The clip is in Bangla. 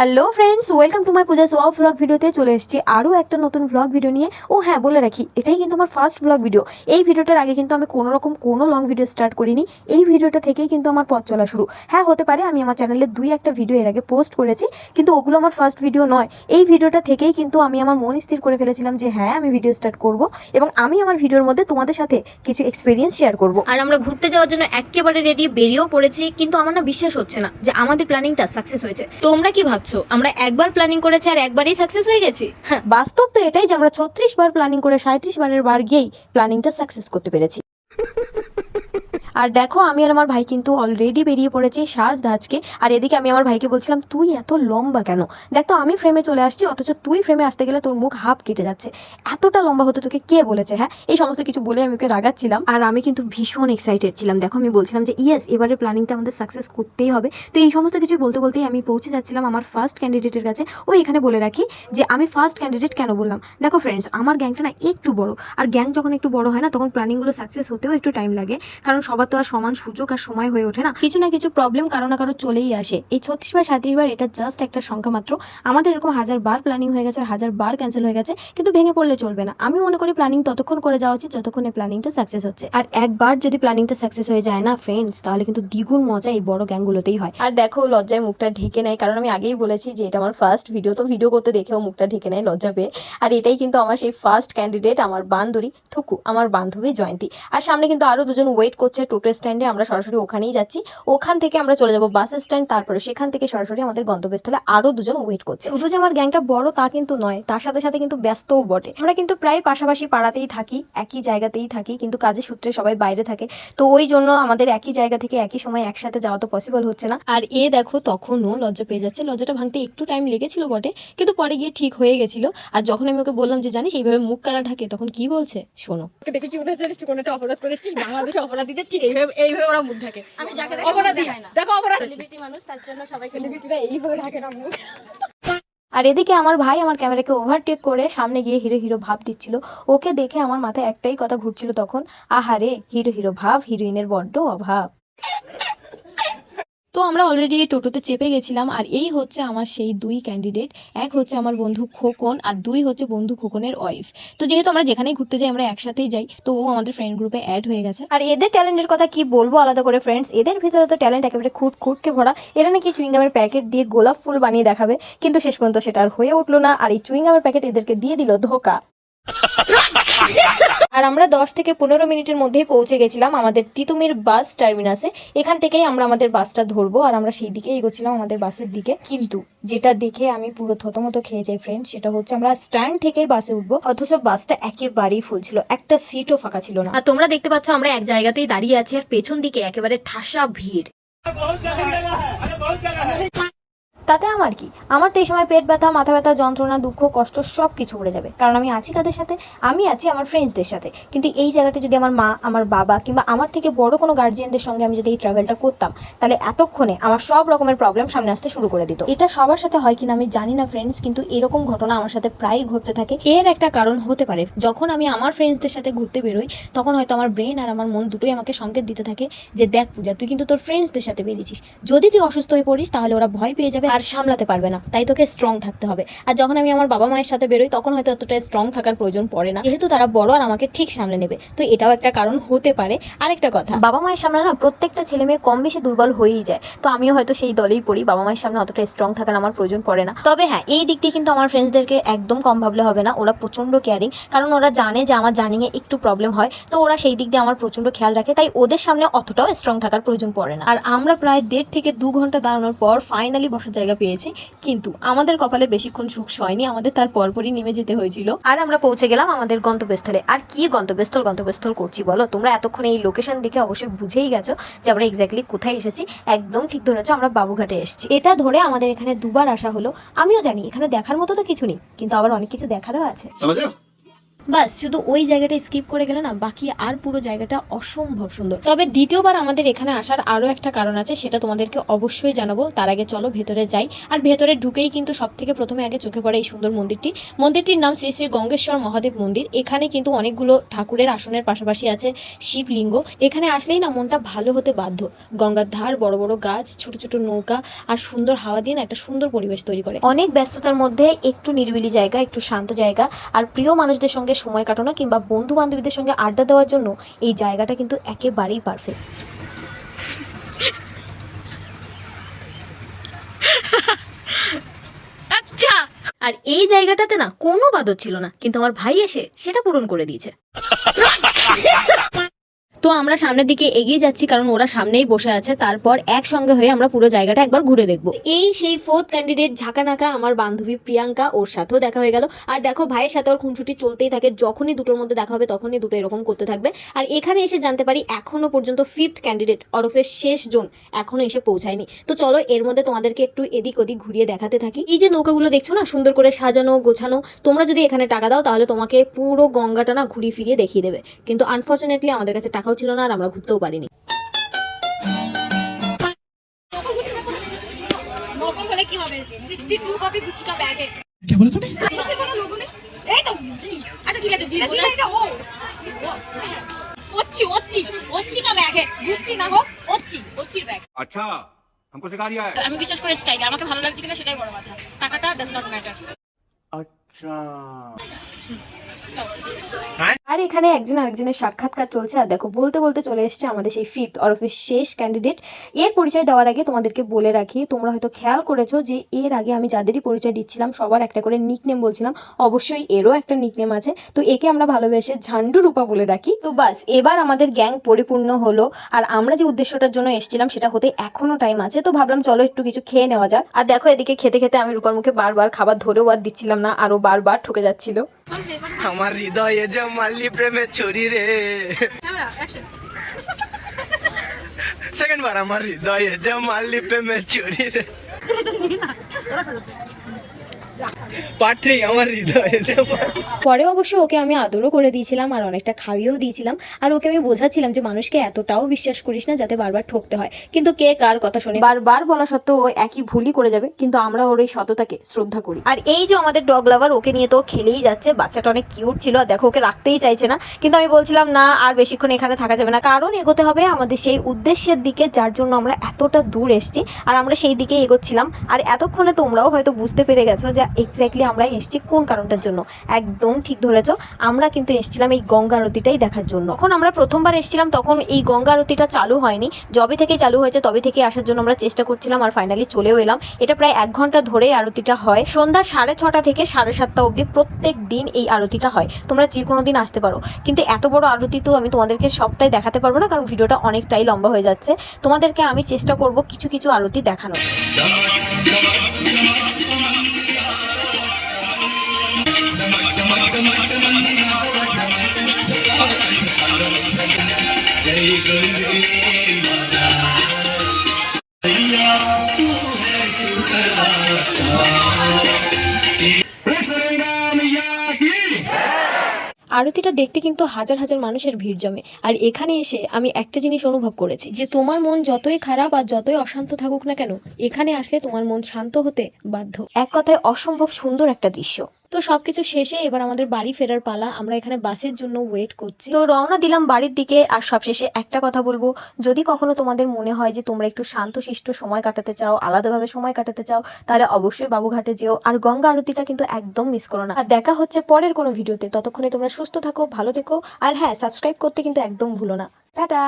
Hello friends, welcome to my Puja soya vlog ভিডিওতে চলে এসেছি আরও একটা নতুন ভ্লগ ভিডিও নিয়ে। ও হ্যাঁ, বলে রাখি, এটাই কিন্তু আমার ফার্স্ট ভ্লগ ভিডিও। এই ভিডিওটার আগে কিন্তু আমি কোনো লং ভিডিও স্টার্ট করিনি। এই ভিডিওটা থেকেই কিন্তু আমার পথ চলা শুরু। হ্যাঁ, হতে পারে আমি আমার চ্যানেলে একটা ভিডিও এর আগে পোস্ট করেছি, কিন্তু ওগুলো আমার ফার্স্ট ভিডিও নয়। এই ভিডিওটা থেকেই কিন্তু আমি আমার মন স্থির করে ফেলেছিলাম যে হ্যাঁ, আমি ভিডিও স্টার্ট করব এবং আমি আমার ভিডিওর মধ্যে তোমাদের সাথে কিছু এক্সপিরিয়েন্স শেয়ার করব। আর আমরা ঘুরতে যাওয়ার জন্য একেবারে রেডি বেরিয়েও পড়েছি, কিন্তু আমার না বিশ্বাস হচ্ছে না যে আমাদের প্ল্যানিংটা সাকসেস হয়েছে। তোমরা কি ভাবছো আমরা একবার প্ল্যানিং করেছি আর একবারেই সাকসেস হয়ে গেছি? হ্যাঁ, বাস্তব তো এটাই যে আমরা 36 বার প্ল্যানিং করে 37 বারের বার গিয়েই প্ল্যানিংটা সাকসেস করতে পেরেছি। আর দেখো, আমি আর আমার ভাই কিন্তু অলরেডি বেরিয়ে পড়েছি সাজধাজকে। আর এদিকে আমি আমার ভাইকে বলছিলাম, তুই এত লম্বা কেন? দেখ তো, আমি ফ্রেমে চলে আসছি, অথচ তুই ফ্রেমে আসতে গেলে তোর মুখ হাফ কেটে যাচ্ছে। এতটা লম্বা হতে তোকে কে বলেছে? হ্যাঁ, এই সমস্ত কিছু বলে আমি ওকে রাগাচ্ছিলাম। আর আমি কিন্তু ভীষণ এক্সাইটেড ছিলাম। দেখো, আমি বলছিলাম যে ইয়েস, এবারে প্ল্যানিংটা আমাদের সাকসেস করতেই হবে। তো এই সমস্ত কিছু বলতে বলতেই আমি পৌঁছে যাচ্ছিলাম আমার ফার্স্ট ক্যান্ডিডেটের কাছে। ও এখানে বলে রাখি যে আমি ফার্স্ট ক্যান্ডিডেট কেন বললাম। দেখো ফ্রেন্ডস, আমার গ্যাংটা না একটু বড়, আর গ্যাং যখন একটু বড় হয় না, তখন প্ল্যানিংগুলো সাকসেস হতেও একটু টাইম লাগে। কারণ সবার তো আর সমান সুযোগ আর সময় হয়ে ওঠে না, কিছু না কিছু প্রবলেম কারো না কারো চলেই আসে। এই 36 বার 37 বার এটা জাস্ট একটা সংখ্যা মাত্র। আমাদের এরকম 1000 বার প্ল্যানিং হয়ে গেছে, 1000 বার ক্যান্সেল হয়ে গেছে, কিন্তু ভেঙে পড়লে চলবে না। আমি মনে করি প্ল্যানিং ততক্ষণ করে যাওয়া উচিত যতক্ষণ এই প্ল্যানিংটা সাকসেস হচ্ছে। আর একবার যদি প্ল্যানিংটা সাকসেস হয়ে যায় না ফ্রেন্ডস, তাহলে কিন্তু দ্বিগুণ মজা এই বড় গ্যাংগুলোতেই হয়। আর দেখো, লজ্জায় মুখটা ঢেকে নেয়, কারণ আমি আগেই বলেছি যে এটা আমার ফার্স্ট ভিডিও। তো ভিডিও করতে দেখেও মুখটা ঢেকে নেয় লজ্জা পেয়ে। আর এটাই কিন্তু আমার সেই ফার্স্ট ক্যান্ডিডেট, আমার বান্ধবী থুকু, আমার বান্ধবী জয়ন্তী। আর সামনে কিন্তু আরো দুজন ওয়েট করছে টোটো স্ট্যান্ডে। আমরা সরাসরি ওখানেই যাচ্ছি। ওখান থেকে আমরা চলে যাব বাস স্ট্যান্ড, তারপরে সেখান থেকে সরাসরি আমাদের গন্তব্যস্থলে আরো দুজন ওয়েট করছে। শুধু যে আমার গ্যাংটা বড় তা কিন্তু নয়, তার সাথে সাথে কিন্তু ব্যস্তও বটে। আমরা কিন্তু প্রায় পাশাপাশি পাড়াতেই থাকি, একই জায়গাতেই থাকি, কিন্তু কাজের সূত্রে সবাই বাইরে থাকে। তো ওই জন্য আমাদের একই জায়গা থেকে একই সময় একসাথে যাওয়া তো পসিবল হচ্ছে না। আর এ দেখো, তখনও লজ্জা পেয়ে যাচ্ছে। লজ্জাটা ভাঙতে একটু টাইম লেগেছিল বটে, কিন্তু পরে গিয়ে ঠিক হয়ে গেছিল। আর যখন আমি ওকে বললাম যে জানিস এইভাবে মুখ কারা ঢাকে, তখন কি বলছে শোনো। দেখে কি মনে হচ্ছে তুই কোনো একটা অপরাধ করেছিস? বাংলাদেশে অপরাধীদের ঠিক এইভাবে ওরা মুখ ঢাকে। আমি যাকে অপরাধী দেখো, অপরাধ সেলিব্রিটি মানুষ, তার জন্য সবাই সেলিব্রিটিরা এইভাবে ঢাকে না মুখ। আর এদিকে আমার ভাই আমার ক্যামেরাকে ওভারটেক করে সামনে গিয়ে হিরো হিরো ভাব দিচ্ছিল। ওকে দেখে আমার মাথায় একটাই কথা ঘুরছিল তখন, আহারে হিরো হিরো ভাব, হিরোইনের বড্ড অভাব। তো আমরা অলরেডি এই টোটোতে চেপে গেছিলাম। আর এই হচ্ছে আমার সেই দুই ক্যান্ডিডেট। এক হচ্ছে আমার বন্ধু খোকন, আর দুই হচ্ছে বন্ধু খোকনের ওয়াইফ। তো যেহেতু আমরা যেখানেই ঘুরতে যাই আমরা একসাথেই যাই, তো ও আমাদের ফ্রেন্ড গ্রুপে অ্যাড হয়ে গেছে। আর এদের ট্যালেন্টের কথা কি বলবো আলাদা করে ফ্রেন্ডস, এদের ভিতরে তো ট্যালেন্ট একেবারে খুঁটকে ভরা। এরা নাকি চুইংগামের প্যাকেট দিয়ে গোলাপ ফুল বানিয়ে দেখাবে, কিন্তু শেষ পর্যন্ত সেটা আর হয়ে উঠলো না। আর এই চুইংগামের প্যাকেট এদেরকে দিয়ে দিল ধোকা। আর আমরা 10 থেকে 15 মিনিটের মধ্যেই পৌঁছে গেছিলাম আমাদের তিতুমির বাস টার্মিনাসে। এখান থেকেই আমরা আমাদের বাসটা ধরবো, আর আমরা সেই দিকে এগোচ্ছিলাম আমাদের বাসের দিকে। কিন্তু যেটা দেখে আমি পুরো থতমত খেয়ে যাই ফ্রেন্ড, সেটা হচ্ছে আমরা স্ট্যান্ড থেকেই বাসে উঠবো, অথচ বাসটা একেবারেই ফুল ছিল, একটা সিটও ফাঁকা ছিল না। আর তোমরা দেখতে পাচ্ছ আমরা এক জায়গাতেই দাঁড়িয়ে আছি, আর পেছন দিকে একেবারে ঠাসা ভিড়। তাতে আমার কি? আমার তো এই সময় পেট ব্যথা, মাথা ব্যথা, যন্ত্রণা, দুঃখ, কষ্ট সব কিছু উড়ে যাবে, কারণ আমি আছি কাদের সাথে? আমি আছি আমার ফ্রেন্ডসদের সাথে। কিন্তু এই জায়গাটা যদি আমার মা, আমার বাবা কিংবা আমার থেকে বড় কোনো গার্জিয়ানদের সঙ্গে আমি যদি এই ট্রাভেলটা করতাম, তাহলে এতক্ষণে আমার সব রকমের প্রবলেম সামনে আসতে শুরু করে দিত। এটা সবার সাথে হয় কিনা আমি জানি না ফ্রেন্ডস, কিন্তু এরকম ঘটনা আমার সাথে প্রায়ই ঘটতে থাকে। এর একটা কারণ হতে পারে, যখন আমি আমার ফ্রেন্ডসদের সাথে ঘুরতে বেরোই, তখন হয়তো আমার ব্রেন আর আমার মন দুটোই আমাকে সংকেত দিতে থাকে যে দেখ পূজা, তুই কিন্তু তোর ফ্রেন্ডসদের সাথে বেরিয়েছিস, যদি তুই অসুস্থ হয়ে পড়িস তাহলে ওরা ভয় পেয়ে যাবে আর সামলাতে পারবে না, তাই তোকে স্ট্রং থাকতে হবে। আর যখন আমি আমার বাবা মায়ের সাথে বেরোই, তখন হয়তো অতটা স্ট্রং থাকার প্রয়োজন পড়ে না, যেহেতু তারা বড় আর আমাকে ঠিক সামলে নেবে। তো এটাও একটা কারণ হতে পারে। আরেকটা কথা, বাবা মায়ের সামনে না প্রত্যেকটা ছেলে মেয়ে কম বেশি দুর্বল হয়েই যায়। তো আমিও হয়তো সেই দলেই পড়ি, বাবা মায়ের সামনে অতটা স্ট্রং থাকার আমার প্রয়োজন পড়ে না। তবে হ্যাঁ, এই দিক দিয়ে কিন্তু আমার ফ্রেন্ডসদেরকে একদম কম ভাবলে হবে না। ওরা প্রচন্ড কেয়ারিং, কারণ ওরা জানে যে আমার জার্নিংয়ে একটু প্রবলেম হয়, তো ওরা সেই দিক দিয়ে আমার প্রচন্ড খেয়াল রাখে, তাই ওদের সামনে অতটাও স্ট্রং থাকার প্রয়োজন পড়ে না। আর আমরা প্রায় 1.5 থেকে 2 ঘন্টা দাঁড়ানোর পর ফাইনালি বসার জায়গা পেয়েছি, কিন্তু আমাদের কপালে বেশিক্ষণ সুখ হয়নি, আমাদের তার পরপরই নেমে যেতে হয়েছিল। আর আমরা পৌঁছে গেলাম আমাদের গন্তব্যস্থলে। আর কি গন্তব্যস্থল করছি বলো, তোমরা এতক্ষণ এই লোকেশন দেখে অবশ্যই বুঝেই গেছো যে আমরা এক্স্যাক্টলি কোথায় এসেছি। একদম ঠিক ধরেছো, আমরা বাবুঘাটে এসেছি। এটা ধরে আমাদের এখানে দুবার আসা হলো। আমিও জানি এখানে দেখার মতো তো কিছু নেই, কিন্তু আবার অনেক কিছু দেখারও আছে। বাস শুধু ওই জায়গাটা স্কিপ করে গেলে না বাকি আর পুরো জায়গাটা অসম্ভব সুন্দর। তবে দ্বিতীয়বার আমাদের এখানে আসার আরো একটা কারণ আছে, সেটা তোমাদেরকে অবশ্যই জানাবো। তার আগে চলো ভেতরে যাই। আর ভেতরে ঢুকেই কিন্তু সব থেকে প্রথমে আগে চোখে পড়ে এই সুন্দর মন্দিরটির নাম শ্রী শ্রী গঙ্গেশ্বর মহাদেব মন্দির। এখানে কিন্তু অনেকগুলো ঠাকুরের আসনের পাশাপাশি আছে শিবলিঙ্গ। এখানে আসলেই না মনটা ভালো হতে বাধ্য। গঙ্গার ধার, বড় বড় গাছ, ছোট ছোট নৌকা আর সুন্দর হাওয়া দিয়ে না একটা সুন্দর পরিবেশ তৈরি করে। অনেক ব্যস্ততার মধ্যে একটু নিরিবিলি জায়গা, একটু শান্ত জায়গা আর প্রিয় মানুষদের সঙ্গে সময় কাটানো কিংবা বন্ধু বান্ধবীদের সঙ্গে আড্ডা দেওয়ার জন্য এই জায়গাটা কিন্তু একেবারেই পারফেক্ট। আচ্ছা, আর এই জায়গাটাতে না কোনো বাদর ছিল না, কিন্তু আমার ভাই এসে সেটা পূরণ করে দিয়েছে। তো আমরা সামনের দিকে এগিয়ে যাচ্ছি, কারণ ওরা সামনেই বসে আছে। তারপর একসঙ্গে হয়ে আমরা পুরো জায়গাটা একবার ঘুরে দেখব। এই সেই ফোর্থ ক্যান্ডিডেট ঝাঁকানাকা আমার বান্ধবী প্রিয়াঙ্কা, ওর সাথেও দেখা হয়ে গেল। আর দেখো ভাইয়ের সাথে ওর খুনসুটি চলতেই থাকে, যখনই দুটোর মধ্যে দেখা হবে তখনই দুটো এরকম করতে থাকবে। আর এখানে এসে জানতে পারি এখনো পর্যন্ত ফিফথ ক্যান্ডিডেট ওরফে শেষ জন এখনো এসে পৌঁছায়নি। তো চলো এর মধ্যে তোমাদেরকে একটু এদিক ওদিক ঘুরিয়ে দেখাতে থাকি। এই যে নৌকাগুলো দেখছো না, সুন্দর করে সাজানো গোছানো, তোমরা যদি এখানে টাকা দাও তাহলে তোমাকে পুরো গঙ্গাটা না ঘুরিয়ে ফিরিয়ে দেখিয়ে দেবে। কিন্তু আনফর্চুনেটলি আমাদের কাছে টাকাও ছিল না আর আমরা ঘুরতেও পারিনি। নকল হলে কি হবে? 62 কপি গুচি কা ব্যাগে। क्या बोला तूने? গুচি কোনো লোগো নেই। এই তো জি। আচ্ছা ঠিক আছে জি। এটা ও। ওচ্চি কা ব্যাগে। গুচি না হোক ওচ্চির ব্যাগ। अच्छा हमको सिखा रिया है আমি বিশ্বাস করি স্টাইল আমাকে ভালো লাগছে কিনা সেটাই বড় কথা। টাকাটা ডাজ নট ম্যাটার। अच्छा আর এখানে একজন আরেকজনের সাক্ষাৎকার চলছে। আর দেখো বলতে বলতে চলে এসেছে আমাদের সেই ফিফথ ওরফে শেষ ক্যান্ডিডেট। এর পরিচয় দেওয়ার আগে তোমাদেরকে বলে রাখি, তোমরা হয়তো খেয়াল করেছো যে এর আগে আমি যাদেরই পরিচয় দিচ্ছিলাম সবার একটা করে নিকনেম বলছিলাম। অবশ্যই এরও একটা নিকনেম আছে, তো একে আমরা ভালোবেসে ঝান্ডু রূপা বলে ডাকি। তো বাস এবার আমাদের গ্যাং পরিপূর্ণ হলো। আর আমরা যে উদ্দেশ্যটার জন্য এসেছিলাম সেটা হতে এখনো টাইম আছে, তো ভাবলাম চলো একটু কিছু খেয়ে নেওয়া যাক। আর দেখো এদিকে খেতে খেতে আমি রূপার মুখে বারবার খাবার ধরেও আর দিচ্ছিলাম না, আরো বারবার ঠকে যাচ্ছিল। আমার হৃদয়ে জমালি প্রেমে ছুরি রে ক্যামেরা অ্যাকশন। সেকেন্ড বার আমার হৃদয়ে জমালি প্রেমে ছুরি রে পার্ট 3 আমার হৃদয়ে জমালি। পরে অবশ্য ওকে আমি আদরও করে দিয়েছিলাম আর অনেকটা খাইয়েও দিয়েছিলাম। আর ওকে আমি বোঝাচ্ছিলাম যে মানুষকে এতটাও বিশ্বাস করিস না যাতে বারবার ঠকতে হয়। কিন্তু কে কার কথা শুনে বারবার বলা সত্ত্বেও ও একই ভুলই করে যাবে, কিন্তু আমরা ওর এই সততাকে শ্রদ্ধা করি। আর এই যে আমাদের ডগ লাভার, ওকে নিয়ে তো খেলেই যাচ্ছে। বাচ্চাটা অনেক কিউট ছিল, আর দেখো ওকে রাখতেই চাইছে না। কিন্তু আমি বলছিলাম না আর বেশিক্ষণ এখানে থাকা যাবে না, কারণ এগোতে হবে আমাদের সেই উদ্দেশ্যের দিকে যার জন্য আমরা এতটা দূর এসেছি। আর আমরা সেই দিকে এগোচ্ছিলাম। আর এতক্ষণে তোমরাও হয়তো বুঝতে পেরে গেছো যে এক্স্যাক্টলি আমরা এসেছি কোন কারণটার জন্য। একদম ঠিক ধরেছো, আমরা কিন্তু এসেছিলাম এই গঙ্গা আরতিটাই দেখার জন্য। তখন আমরা প্রথমবার এসেছিলাম তখন এই গঙ্গা আরতিটা চালু হয়নি, যবে থেকে চালু হয়েছে তবে থেকে আসার জন্য আমরা চেষ্টা করছিলাম আর ফাইনালি চলেও এলাম। এটা প্রায় 1 ঘন্টা ধরে আরতিটা হয়, সন্ধ্যা 6:30 থেকে 7:30 অবধি প্রত্যেক দিন এই আরতিটা হয়। তোমরা যে কোনো দিন আসতে পারো, কিন্তু এত বড় আরতি তো আমি তোমাদেরকে সবটাই দেখাতে পারবো না, কারণ ভিডিওটা অনেকটাই লম্বা হয়ে যাচ্ছে। তোমাদেরকে আমি চেষ্টা করব কিছু কিছু আরতি দেখানো। আরতিটা দেখতে কিন্তু হাজার হাজার মানুষের ভিড় জমে। আর এখানে এসে আমি একটা জিনিস অনুভব করেছি যে তোমার মন যতই খারাপ আর যতই অশান্ত থাকুক না কেন, এখানে আসলে তোমার মন শান্ত হতে বাধ্য। এক কথায় অসম্ভব সুন্দর একটা দৃশ্য। তো সবকিছু শেষে এবার আমাদের বাড়ি ফেরার পালা। আমরা এখানে বাসের জন্য ওয়েট করছি, তো রওনা দিলাম বাড়ির দিকে। আর সবশেষে একটা কথা বলবো, যদি কখনো তোমাদের মনে হয় যে তোমরা একটু শান্তশিষ্ট সময় কাটাতে চাও, আলাদাভাবে সময় কাটাতে চাও, তাহলে অবশ্যই বাবুঘাটে যেও। আর গঙ্গা আরতিটা কিন্তু একদম মিস করো না। আর দেখা হচ্ছে পরের কোনো ভিডিওতে। ততক্ষণে তোমরা সুস্থ থাকো, ভালো থেকো। আর হ্যাঁ, সাবস্ক্রাইব করতে কিন্তু একদম ভুলো না। টাটা।